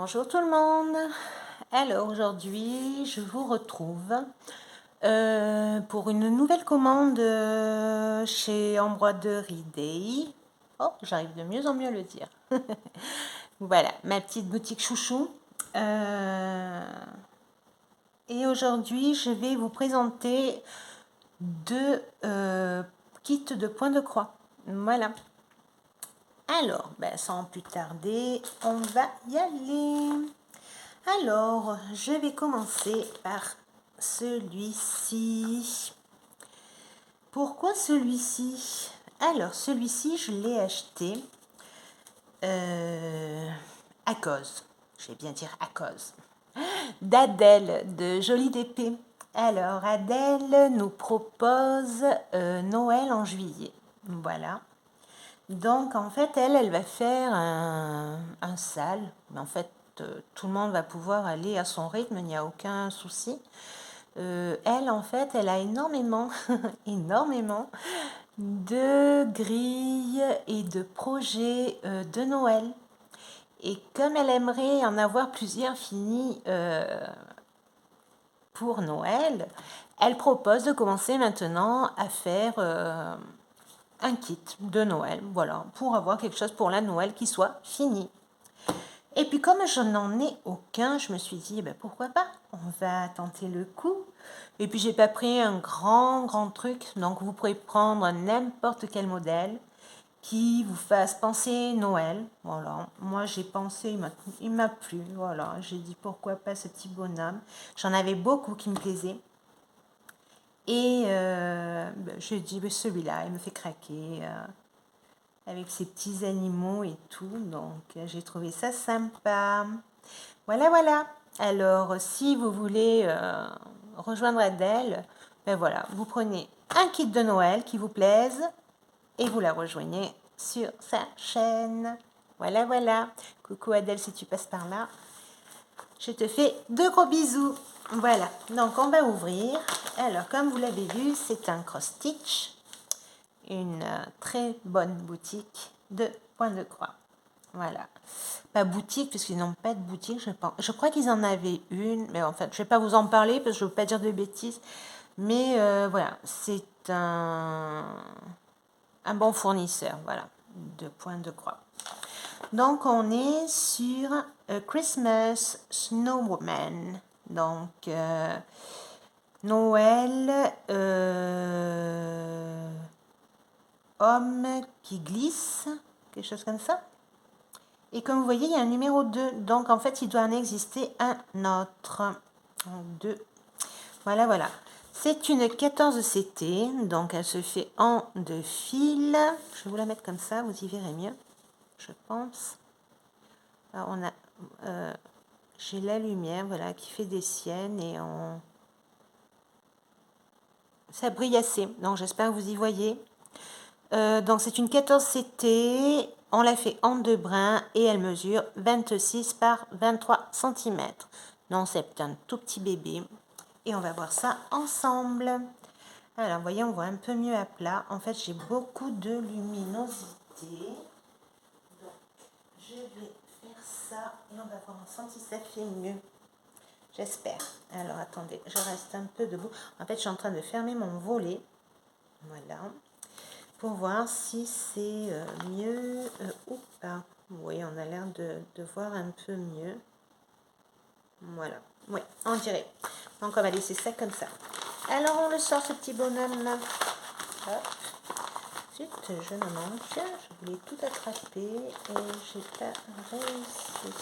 Bonjour tout le monde. Alors aujourd'hui, je vous retrouve pour une nouvelle commande chez Embroiderie Day. Oh, j'arrive de mieux en mieux à le dire. Voilà, ma petite boutique chouchou. Et aujourd'hui, je vais vous présenter deux kits de points de croix. Voilà. Alors, sans plus tarder, on va y aller. Alors, je vais commencer par celui-ci. Pourquoi celui-ci? Alors, celui-ci, je l'ai acheté à cause, je vais bien dire à cause, d'Adèle de Jolie d'Épée. Alors, Adèle nous propose Noël en juillet. Voilà. Donc, en fait, elle va faire un sale. Mais en fait, tout le monde va pouvoir aller à son rythme, il n'y a aucun souci. Elle, en fait, elle a énormément, énormément de grilles et de projets de Noël. Et comme elle aimerait en avoir plusieurs finis pour Noël, elle propose de commencer maintenant à faire un kit de Noël, voilà, pour avoir quelque chose pour la Noël qui soit fini. Et puis comme je n'en ai aucun, je me suis dit, pourquoi pas, on va tenter le coup. Et puis j'ai pas pris un grand truc, donc vous pourrez prendre n'importe quel modèle qui vous fasse penser Noël. Voilà, moi j'ai pensé, il m'a plu, voilà, j'ai dit pourquoi pas ce petit bonhomme. J'en avais beaucoup qui me plaisaient. Et j'ai dit, celui-là, il me fait craquer, avec ses petits animaux et tout. Donc, j'ai trouvé ça sympa. Voilà, voilà. Alors, si vous voulez rejoindre Adèle, voilà, vous prenez un kit de Noël qui vous plaise et vous la rejoignez sur sa chaîne. Voilà, voilà. Coucou Adèle, si tu passes par là. Je te fais de gros bisous. Voilà, donc on va ouvrir. Alors, comme vous l'avez vu, c'est un cross-stitch. Une très bonne boutique de points de croix. Voilà. Pas boutique, puisqu'ils n'ont pas de boutique, je pense. Je crois qu'ils en avaient une, mais en fait, je ne vais pas vous en parler, parce que je ne veux pas dire de bêtises. Mais voilà, c'est un bon fournisseur, voilà, de points de croix. Donc, on est sur Christmas Snowman. Donc, Noël, homme qui glisse, quelque chose comme ça. Et comme vous voyez, il y a un numéro 2. Donc, en fait, il doit en exister un autre. 2. Voilà, voilà. C'est une 14 CT. Donc, elle se fait en 2 fils. Je vais vous la mettre comme ça, vous y verrez mieux, je pense. Alors, on a... j'ai la lumière, voilà, qui fait des siennes et on... ça brille assez. Donc, j'espère que vous y voyez. Donc, c'est une 14 CT. On l'a fait en 2 brins et elle mesure 26 par 23 cm. Donc, c'est un tout petit bébé. Et on va voir ça ensemble. Alors, vous voyez, on voit un peu mieux à plat. En fait, j'ai beaucoup de luminosité. Donc, je vais faire ça et on va voir ensemble si ça fait mieux. J'espère. Alors, attendez, je reste un peu debout. En fait, je suis en train de fermer mon volet. Voilà. Pour voir si c'est mieux ou pas. Oui, on a l'air de voir un peu mieux. Voilà. Oui, on dirait. Donc, on va laisser ça comme ça. Alors, on le sort, ce petit bonhomme. Hop. Zut, je me manque. Je voulais tout attraper et j'ai pas réussi.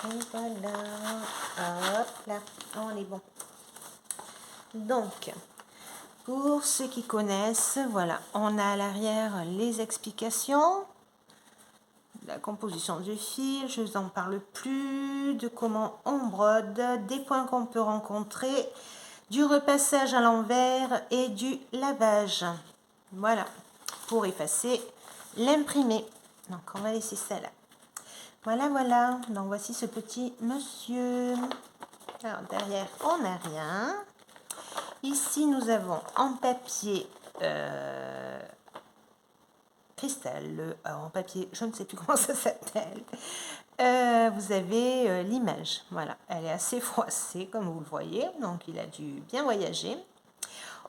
Et voilà. Hop là. On est bon. Donc, pour ceux qui connaissent, voilà, on a à l'arrière les explications, la composition du fil, je ne vous en parle plus, de comment on brode, des points qu'on peut rencontrer, du repassage à l'envers et du lavage. Voilà, pour effacer l'imprimé. Donc, on va laisser ça là. Voilà, voilà. Donc, voici ce petit monsieur. Alors, derrière, on n'a rien. Ici, nous avons en papier cristal, en papier, je ne sais plus comment ça s'appelle, vous avez l'image. Voilà, elle est assez froissée comme vous le voyez, donc il a dû bien voyager.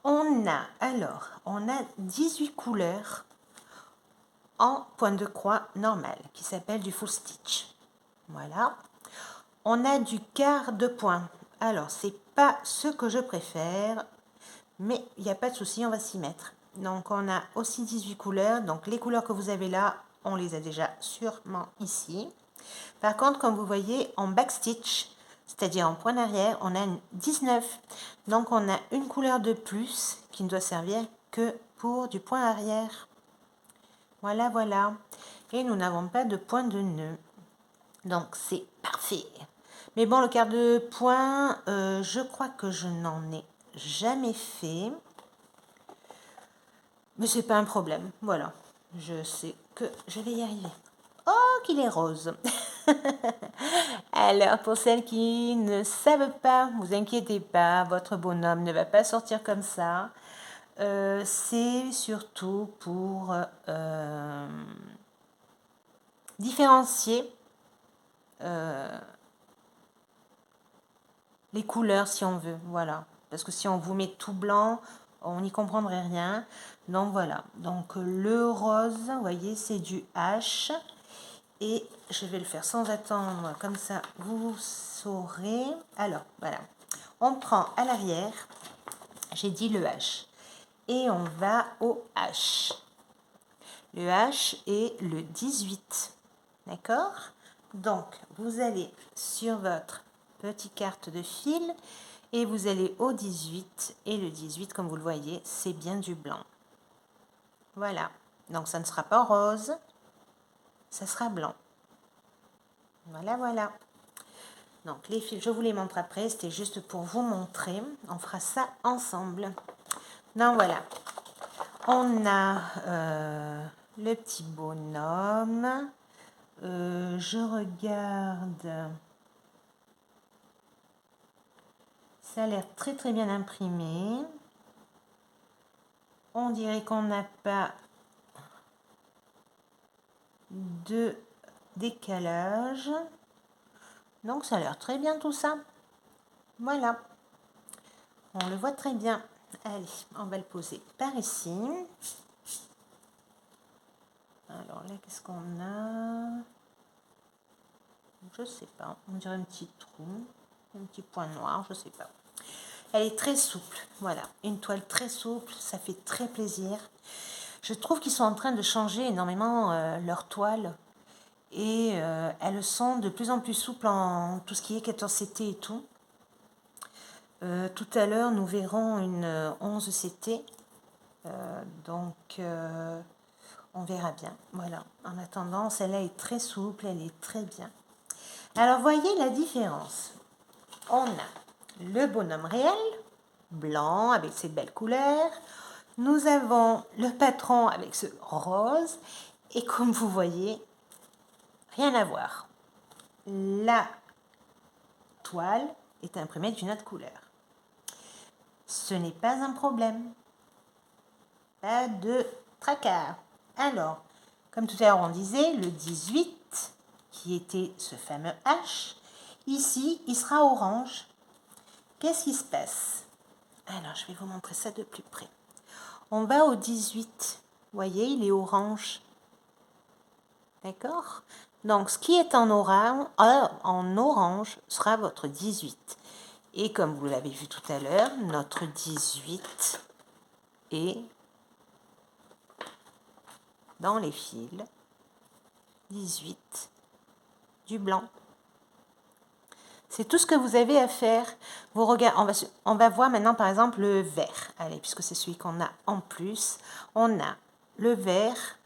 On a 18 couleurs en point de croix normal qui s'appelle du full stitch. Voilà. On a du quart de point. Alors, c'est pas ce que je préfère, mais il n'y a pas de souci, on va s'y mettre. Donc, on a aussi 18 couleurs. Donc, les couleurs que vous avez là, on les a déjà sûrement ici. Par contre, comme vous voyez, en backstitch, c'est-à-dire en point d'arrière, on a 19. Donc, on a une couleur de plus qui ne doit servir que pour du point arrière. Voilà, voilà. Et nous n'avons pas de point de nœud. Donc, c'est parfait. Mais bon, le quart de point, je crois que je n'en ai jamais fait. Mais c'est pas un problème. Voilà. Je sais que je vais y arriver. Oh, qu'il est rose. Alors, pour celles qui ne savent pas, vous inquiétez pas, votre bonhomme ne va pas sortir comme ça. C'est surtout pour différencier les couleurs si on veut, voilà. Parce que si on vous met tout blanc, on n'y comprendrait rien. Donc voilà, donc le rose, vous voyez, c'est du H. Et je vais le faire sans attendre, comme ça vous saurez. Alors, voilà. On prend à l'arrière, j'ai dit le H. Et on va au H. Le H est le 18. D'accord? Donc, vous allez sur votre petite carte de fil et vous allez au 18. Et le 18, comme vous le voyez, c'est bien du blanc. Voilà. Donc, ça ne sera pas rose, ça sera blanc. Voilà, voilà. Donc, les fils, je vous les montre après. C'était juste pour vous montrer. On fera ça ensemble. Donc, voilà. On a le petit bonhomme. Je regarde. Ça a l'air très très bien imprimé. On dirait qu'on n'a pas de décalage. Donc ça a l'air très bien tout ça. Voilà. On le voit très bien. Allez, on va le poser par ici. Alors là, qu'est-ce qu'on a? Je sais pas. On dirait un petit trou. Un petit point noir, je sais pas. Elle est très souple. Voilà. Une toile très souple. Ça fait très plaisir. Je trouve qu'ils sont en train de changer énormément leurs toiles. Et elles sont de plus en plus souples en tout ce qui est 14CT et tout. Tout à l'heure, nous verrons une 11CT. Donc, on verra bien. Voilà. En attendant, celle-là est très souple, elle est très bien. Alors, voyez la différence. On a le bonhomme réel, blanc, avec ses belles couleurs. Nous avons le patron avec ce rose. Et comme vous voyez, rien à voir. La toile est imprimée d'une autre couleur. Ce n'est pas un problème. Pas de tracas. Alors, comme tout à l'heure on disait, le 18, qui était ce fameux H, ici, il sera orange. Qu'est-ce qui se passe? Alors, je vais vous montrer ça de plus près. On va au 18. Vous voyez, il est orange. D'accord? Donc, ce qui est en orange sera votre 18. Et comme vous l'avez vu tout à l'heure, notre 18 est dans les fils 18 du blanc. C'est tout ce que vous avez à faire. Vous regardez, on va voir maintenant par exemple le vert. Allez, puisque c'est celui qu'on a en plus. On a le vert.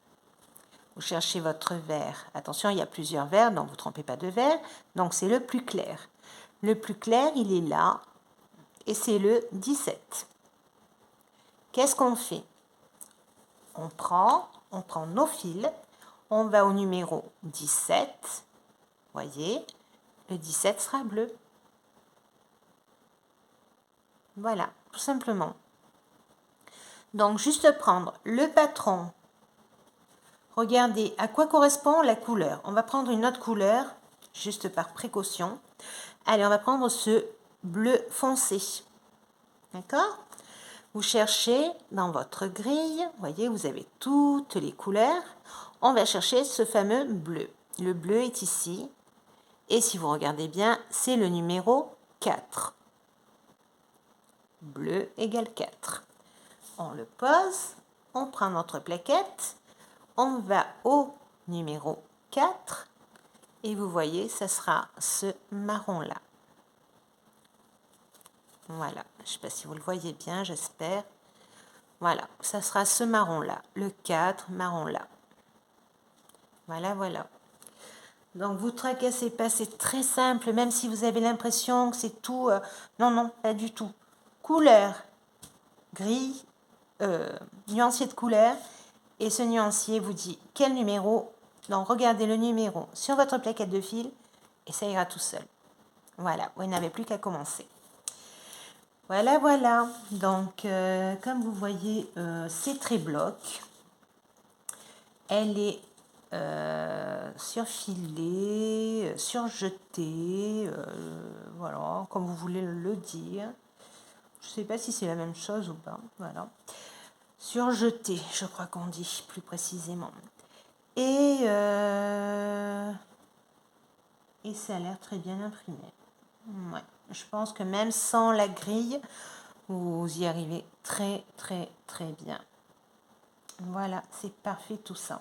Vous cherchez votre vert. Attention, il y a plusieurs verts, donc vous ne trompez pas de vert. Donc c'est le plus clair. Le plus clair, il est là. Et c'est le 17. Qu'est-ce qu'on fait? On prend nos fils. On va au numéro 17. Voyez, le 17 sera bleu. Voilà, tout simplement. Donc, juste prendre le patron. Regardez à quoi correspond la couleur. On va prendre une autre couleur. juste par précaution. Allez, on va prendre ce bleu foncé. D'accord? Vous cherchez dans votre grille, vous voyez, vous avez toutes les couleurs. On va chercher ce fameux bleu. Le bleu est ici. Et si vous regardez bien, c'est le numéro 4. Bleu égale 4. On le pose, on prend notre plaquette, on va au numéro 4 et vous voyez, ça sera ce marron-là. Voilà, je ne sais pas si vous le voyez bien, j'espère. Voilà, ça sera ce marron-là, le 4, marron-là. Voilà, voilà. Donc, vous tracassez pas, c'est très simple, même si vous avez l'impression que c'est tout... non, non, pas du tout. Couleur, gris, nuancier de couleur, et ce nuancier vous dit quel numéro. Donc, regardez le numéro sur votre plaquette de fil, et ça ira tout seul. Voilà, vous n'avez plus qu'à commencer. Voilà, voilà. Donc, comme vous voyez, c'est très bloc. Elle est surfilée, surjetée, voilà, comme vous voulez le dire. Je ne sais pas si c'est la même chose ou pas. Voilà. Surjetée, je crois qu'on dit plus précisément. Et ça a l'air très bien imprimé. Ouais. Je pense que même sans la grille, vous y arrivez très très très bien. Voilà, c'est parfait tout ça.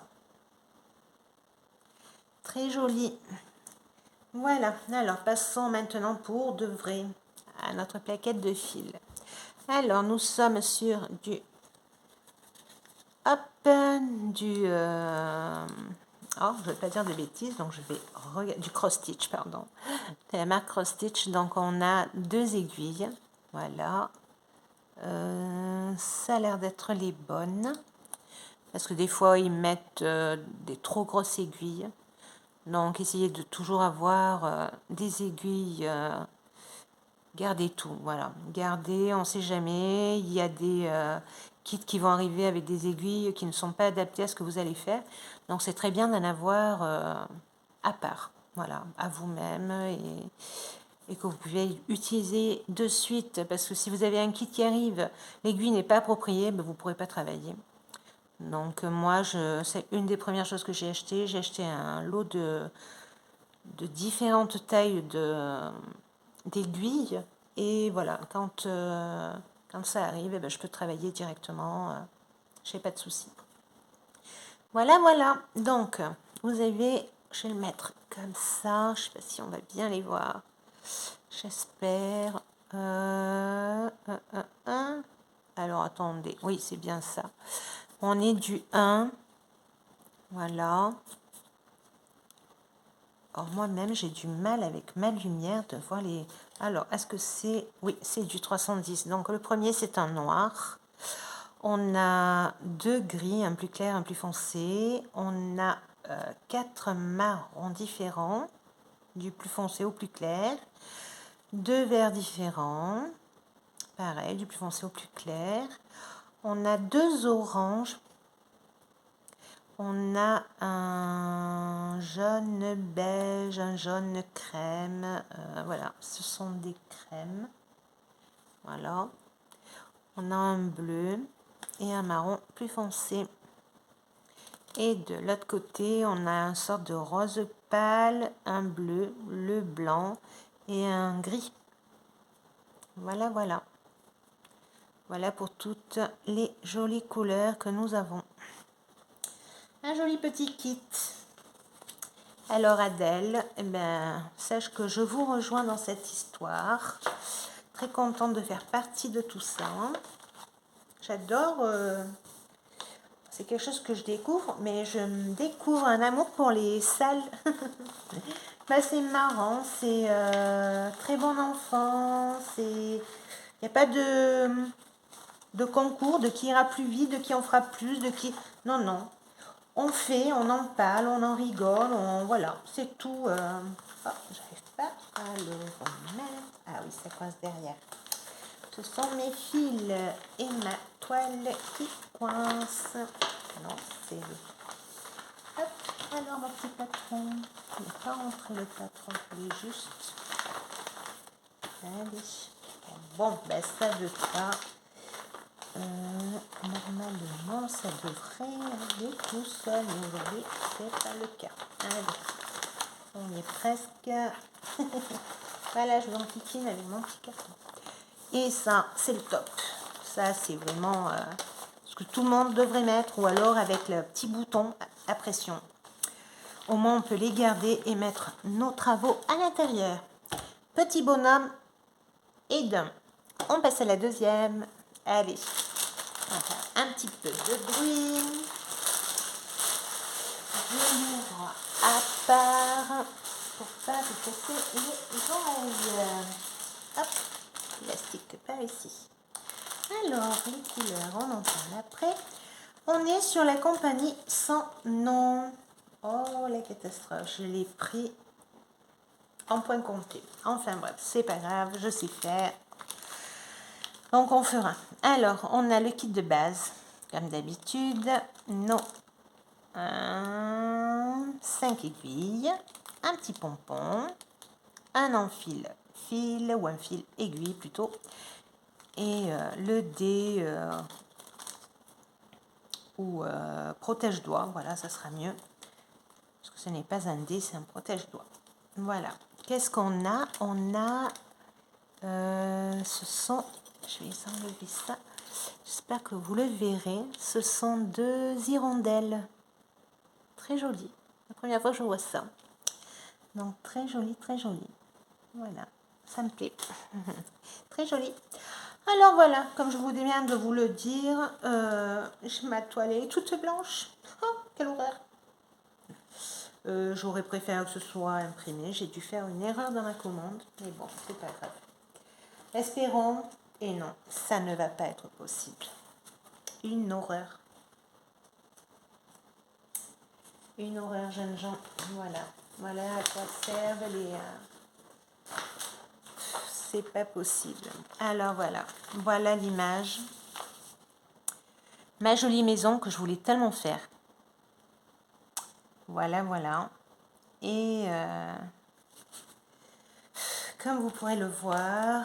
Très joli. Voilà, alors passons maintenant pour de vrai à notre plaquette de fil. Alors, nous sommes sur du... Hop, du... oh, je ne vais pas dire de bêtises, donc je vais regarder... Du cross-stitch, pardon. C'est la marque cross-stitch, donc on a 2 aiguilles. Voilà. Ça a l'air d'être les bonnes. Parce que des fois, ils mettent des trop grosses aiguilles. Donc, essayez de toujours avoir des aiguilles. Gardez tout, voilà. Gardez, on ne sait jamais. Il y a des kits qui vont arriver avec des aiguilles qui ne sont pas adaptées à ce que vous allez faire. Donc, c'est très bien d'en avoir à part, voilà, à vous-même et que vous pouvez utiliser de suite. Parce que si vous avez un kit qui arrive, l'aiguille n'est pas appropriée, ben vous ne pourrez pas travailler. Donc moi, c'est une des premières choses que j'ai acheté. J'ai acheté un lot de différentes tailles d'aiguilles. Et voilà, quand ça arrive, eh ben, je peux travailler directement. Je n'ai pas de souci. Voilà, voilà. Donc, vous avez... Je vais le mettre comme ça. Je ne sais pas si on va bien les voir. J'espère. Alors, attendez. Oui, c'est bien ça. On est du 1. Voilà. Or, moi-même, j'ai du mal avec ma lumière de voir les... Alors, est-ce que c'est... Oui, c'est du 310. Donc, le premier, c'est un noir. On a 2 gris, un plus clair, un plus foncé. On a 4 marrons différents, du plus foncé au plus clair. 2 verts différents. Pareil, du plus foncé au plus clair. On a 2 oranges. On a un jaune beige, un jaune crème. Voilà, ce sont des crèmes. Voilà. On a un bleu et un marron plus foncé. Et de l'autre côté, on a une sorte de rose pâle, un bleu, le blanc et un gris. Voilà, voilà. Voilà pour toutes les jolies couleurs que nous avons. Un joli petit kit. Alors Adèle, eh ben, sache que je vous rejoins dans cette histoire. Très contente de faire partie de tout ça. J'adore. C'est quelque chose que je découvre, mais je me découvre un amour pour les salles. Bah, c'est marrant, c'est très bon enfant. Il n'y a pas de concours, de qui ira plus vite, de qui en fera plus, de qui... Non, non. On fait, on en parle, on en rigole, voilà, c'est tout. Oh, j'arrive pas à le remettre. Ah oui, ça coince derrière. Ce sont mes fils et ma toile qui coincent. Non, c'est... Hop, Alors, mon petit patron, il n'est pas rentré le patron, il est juste. Allez. Bon, ben ça devrait. Normalement, ça devrait aller tout seul, mais aujourd'hui, c'est pas le cas. Allez, on y est presque. Voilà, je vous enquiquine avec mon petit carton. Et ça, c'est le top. Ça, c'est vraiment ce que tout le monde devrait mettre, ou alors avec le petit bouton à pression. Au moins, on peut les garder et mettre nos travaux à l'intérieur. Petit bonhomme et dame. On passe à la deuxième. Allez, on va faire un petit peu de bruit. Je l'ouvre à part pour pas vous casser les oreilles. Hop, élastique par ici. Alors, les couleurs, on en parle après. On est sur la compagnie sans nom. Oh, la catastrophe, je l'ai pris en point compté. Enfin bref, c'est pas grave, je sais faire. Donc on fera. Alors, on a le kit de base, comme d'habitude. Nos 5 aiguilles, un petit pompon, un enfil fil ou un fil aiguille plutôt, et le dé ou protège-doigt. Voilà, ça sera mieux. Parce que ce n'est pas un dé, c'est un protège-doigt. Voilà. Qu'est-ce qu'on a? On a... ce sont... Je vais enlever ça. J'espère que vous le verrez. Ce sont 2 hirondelles. Très jolies. La première fois que je vois ça. Donc, très joli, très joli. Voilà. Ça me plaît. Très joli. Alors voilà, comme je vous viens de vous le dire, ma toilette est toute blanche. Oh, quelle horreur. J'aurais préféré que ce soit imprimé. J'ai dû faire une erreur dans ma commande. Mais bon, c'est pas grave. Espérons. Et non, ça ne va pas être possible. Une horreur. Une horreur, jeunes gens. Voilà. Voilà à quoi servent les... C'est pas possible. Alors voilà. Voilà l'image. Ma jolie maison que je voulais tellement faire. Voilà, voilà. Et comme vous pourrez le voir,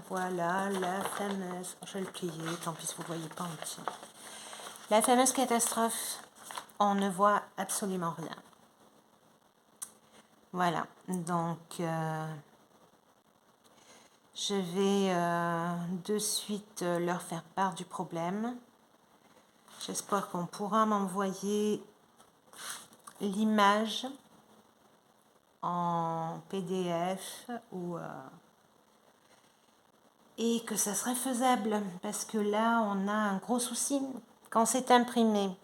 voilà la fameuse... Je vais le plier, tant pis si vous ne voyez pas en dessous. La fameuse catastrophe, on ne voit absolument rien. Voilà, donc je vais de suite leur faire part du problème. J'espère qu'on pourra m'envoyer l'image en PDF ou et que ça serait faisable parce que là on a un gros souci quand c'est imprimé.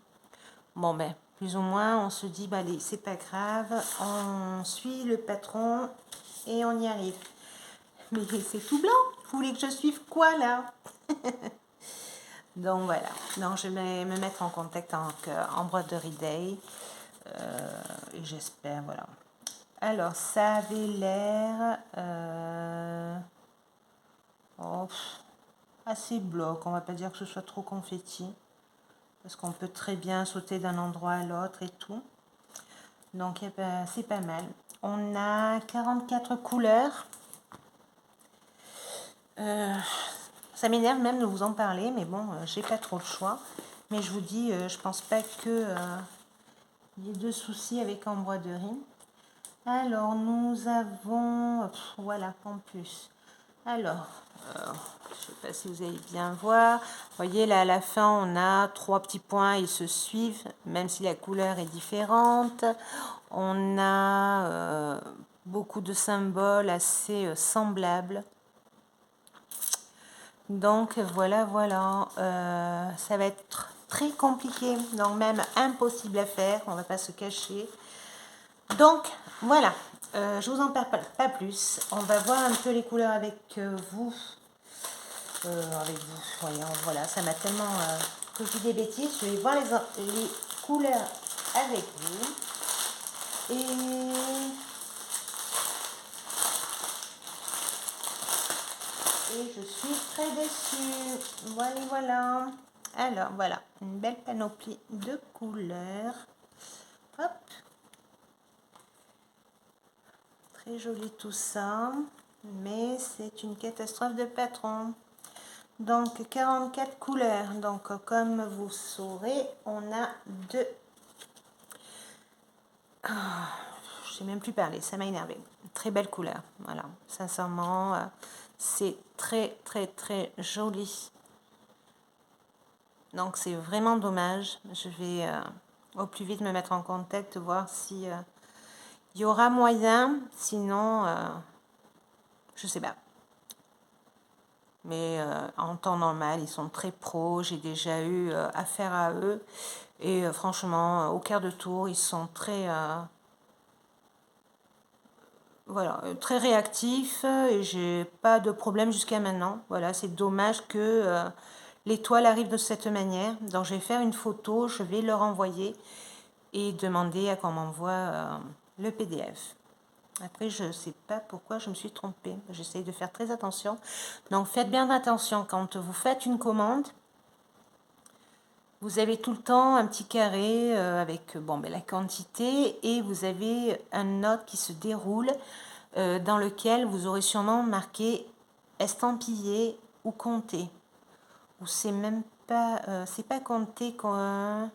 Bon ben plus ou moins on se dit bah allez c'est pas grave, on suit le patron et on y arrive. Mais c'est tout blanc, vous voulez que je suive quoi là? Donc voilà, donc je vais me mettre en contact avec Embroidery Day et j'espère voilà. Alors ça avait l'air assez bloc, on va pas dire que ce soit trop confetti parce qu'on peut très bien sauter d'un endroit à l'autre et tout. Donc c'est pas mal. On a 44 couleurs. Ça m'énerve même de vous en parler, mais bon, j'ai pas trop le choix. Mais je vous dis, je pense pas que il y ait de soucis avec embroiderie. Alors, nous avons... voilà, en plus. Alors, je ne sais pas si vous allez bien voir. Vous voyez, là, à la fin, on a 3 petits points. Ils se suivent, même si la couleur est différente. On a beaucoup de symboles assez semblables. Donc, voilà, voilà. Ça va être très compliqué, donc même impossible à faire. On ne va pas se cacher. Donc, voilà. Je vous en parle pas plus. On va voir un peu les couleurs avec vous. Voyons, voilà, ça m'a tellement que je dis des bêtises. Je vais voir les couleurs avec vous. Et je suis très déçue. Voilà, voilà. Alors, voilà, une belle panoplie de couleurs. Hop. très joli tout ça, mais c'est une catastrophe de patron. Donc 44 couleurs. Donc comme vous saurez, on a deux. Je sais même plus parler, ça m'a énervé. Très belle couleur, voilà. Sincèrement, c'est très très très joli. Donc c'est vraiment dommage. Je vais au plus vite me mettre en contact, voir si il y aura moyen. Sinon, je sais pas. Mais en temps normal, ils sont très pros. J'ai déjà eu affaire à eux. Et franchement, au quart de tour, ils sont très, voilà, très réactifs. Et j'ai pas de problème jusqu'à maintenant. Voilà, c'est dommage que l'étoile arrive de cette manière. Donc je vais faire une photo, je vais leur envoyer et demander à qu'on m'envoie le PDF. Après, je ne sais pas pourquoi je me suis trompée. J'essaye de faire très attention. Donc, faites bien attention quand vous faites une commande. Vous avez tout le temps un petit carré avec la quantité et vous avez un note qui se déroule dans lequel vous aurez sûrement marqué estampillé ou compté. Ou c'est même pas, c'est pas compté quand...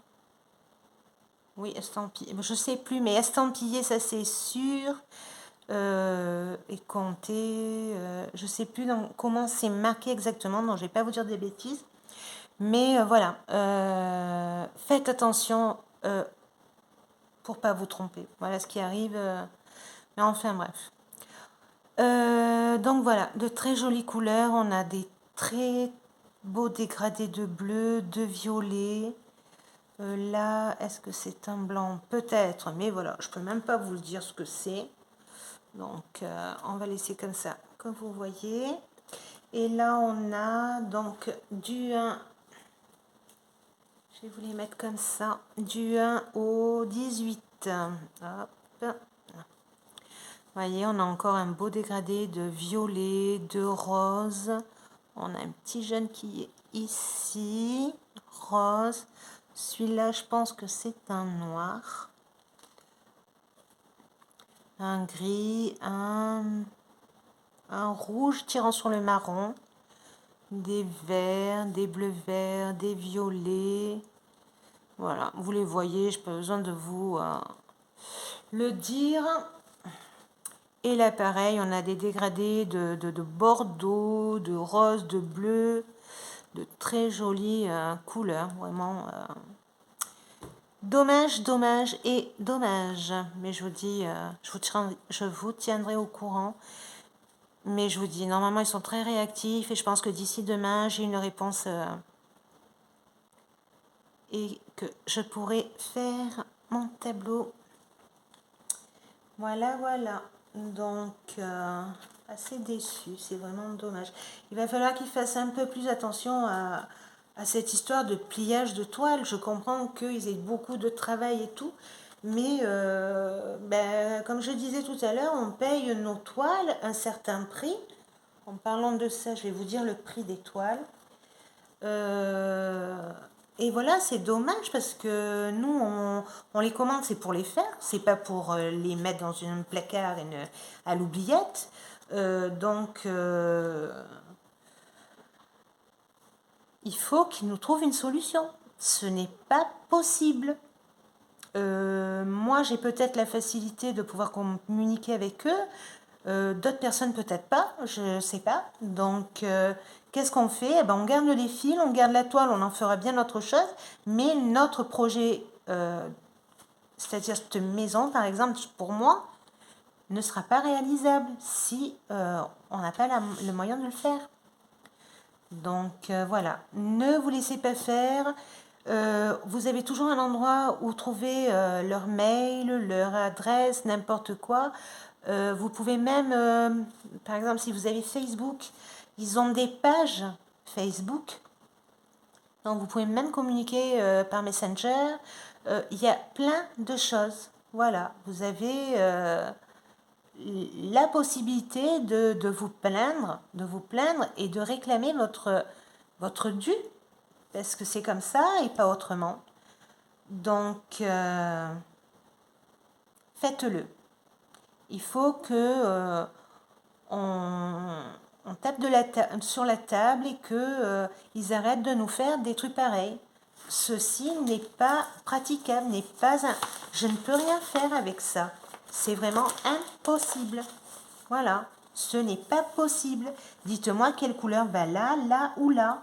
oui, estampillé. Je sais plus, mais estampillé, ça c'est sûr. Et compter, je sais plus comment c'est marqué exactement, donc je vais pas vous dire des bêtises, mais voilà, faites attention pour pas vous tromper. Voilà ce qui arrive, mais enfin bref. Donc voilà, de très jolies couleurs, on a des très beaux dégradés de bleu, de violet. Là, est-ce que c'est un blanc? Peut-être, mais voilà, je peux même pas vous le dire ce que c'est. Donc, on va laisser comme ça, comme vous voyez. Et là, on a donc du 1, je vais vous les mettre comme ça, du 1 au 18. Hop. Vous voyez, on a encore un beau dégradé de violet, de rose. On a un petit jaune qui est ici, rose. Celui-là, je pense que c'est un noir. Un gris, un rouge tirant sur le marron, des verts, des bleus verts, des violets. Voilà, vous les voyez, je n'ai pas besoin de vous le dire. Et là, pareil, on a des dégradés de bordeaux, de rose, de bleu, de très jolies couleurs, vraiment. Dommage, dommage et dommage. Mais je vous dis, je vous tiendrai au courant. Mais je vous dis, normalement, ils sont très réactifs et je pense que d'ici demain, j'ai une réponse et que je pourrai faire mon tableau. Voilà, voilà. Donc, assez déçu, c'est vraiment dommage. Il va falloir qu'ils fassent un peu plus attention à cette histoire de pliage de toile. Je comprends qu'ils aient beaucoup de travail et tout, mais comme je disais tout à l'heure, on paye nos toiles un certain prix. En parlant de ça, je vais vous dire le prix des toiles. Et voilà, c'est dommage parce que nous, on les commande, c'est pour les faire, c'est pas pour les mettre dans un placard et à l'oubliette. Il faut qu'ils nous trouvent une solution. Ce n'est pas possible. Moi, j'ai peut-être la facilité de pouvoir communiquer avec eux. D'autres personnes peut-être pas, je sais pas. Donc, qu'est-ce qu'on fait? On garde les fils, on garde la toile, on en fera bien autre chose. Mais notre projet, c'est-à-dire cette maison, par exemple, pour moi, ne sera pas réalisable si on n'a pas le moyen de le faire. Donc, voilà. Ne vous laissez pas faire. Vous avez toujours un endroit où trouver leur mail, leur adresse, n'importe quoi. Vous pouvez même, par exemple, si vous avez Facebook, ils ont des pages Facebook. Donc, vous pouvez même communiquer par Messenger. Il y a plein de choses. Voilà, vous avez la possibilité de vous plaindre et de réclamer votre dû. Parce que c'est comme ça et pas autrement. Donc, faites-le. Il faut que on tape sur la table et que ils arrêtent de nous faire des trucs pareils. Ceci n'est pas praticable, n'est pas un... Je ne peux rien faire avec ça. C'est vraiment impossible. Voilà, ce n'est pas possible. Dites-moi quelle couleur va là, là ou là.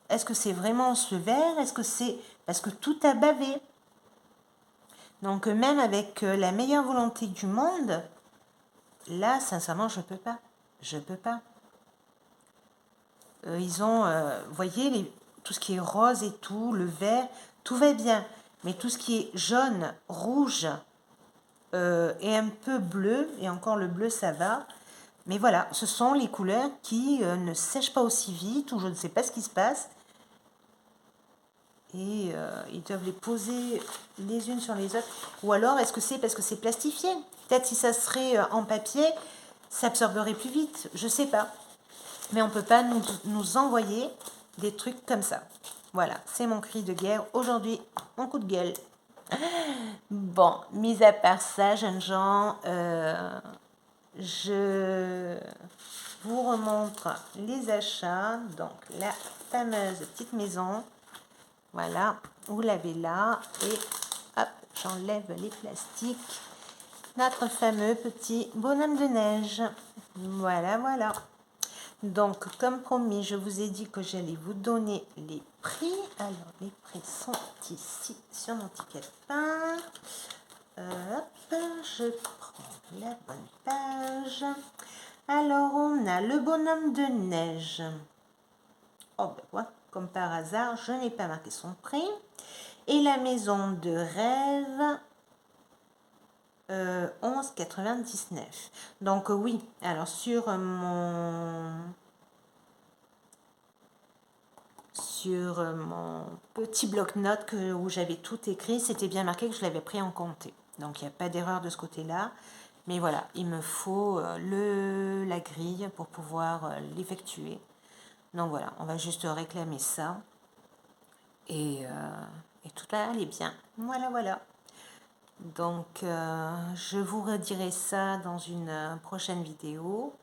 Est-ce que c'est vraiment ce vert? Est-ce que c'est... Parce que tout a bavé. Donc même avec la meilleure volonté du monde, là, sincèrement, je peux pas. Je peux pas. Ils ont, vous voyez, tout ce qui est rose et tout, le vert, tout va bien. Mais tout ce qui est jaune, rouge et un peu bleu, et encore le bleu, ça va. Mais voilà, ce sont les couleurs qui ne sèchent pas aussi vite, ou je ne sais pas ce qui se passe. Et ils doivent les poser les unes sur les autres. Ou alors, est-ce que c'est parce que c'est plastifié? Peut-être si ça serait en papier, ça absorberait plus vite. Je sais pas. Mais on ne peut pas nous envoyer des trucs comme ça. Voilà, c'est mon cri de guerre aujourd'hui, mon coup de gueule. Bon, mis à part ça, jeunes gens, je vous remontre les achats. Donc, la fameuse petite maison. Voilà, vous l'avez là. Et hop, j'enlève les plastiques. Notre fameux petit bonhomme de neige. Voilà, voilà. Donc, comme promis, je vous ai dit que j'allais vous donner les prix. Alors, les prix sont ici sur mon ticket de pain. Hop, je prends la bonne page. Alors, on a le bonhomme de neige. Oh, ben voilà, comme par hasard, je n'ai pas marqué son prix. Et la maison de rêve, 11,99. Donc oui, alors sur mon petit bloc-notes où j'avais tout écrit, c'était bien marqué que je l'avais pris en compte. Donc il n'y a pas d'erreur de ce côté-là. Mais voilà, il me faut la grille pour pouvoir l'effectuer. Donc voilà, on va juste réclamer ça. Et tout va aller bien. Voilà, voilà. Donc, je vous redirai ça dans une prochaine vidéo.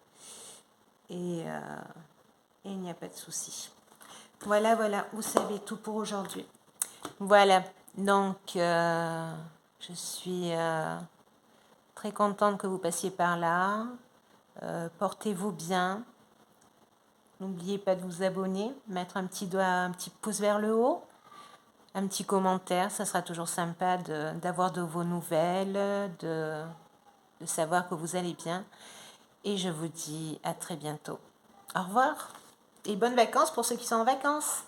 Et il n'y a pas de souci. Voilà, voilà, vous savez tout pour aujourd'hui. Voilà, donc je suis très contente que vous passiez par là. Portez-vous bien. N'oubliez pas de vous abonner, mettre un petit pouce vers le haut. Un petit commentaire, ça sera toujours sympa d'avoir de vos nouvelles, de savoir que vous allez bien. Et je vous dis à très bientôt. Au revoir et bonnes vacances pour ceux qui sont en vacances.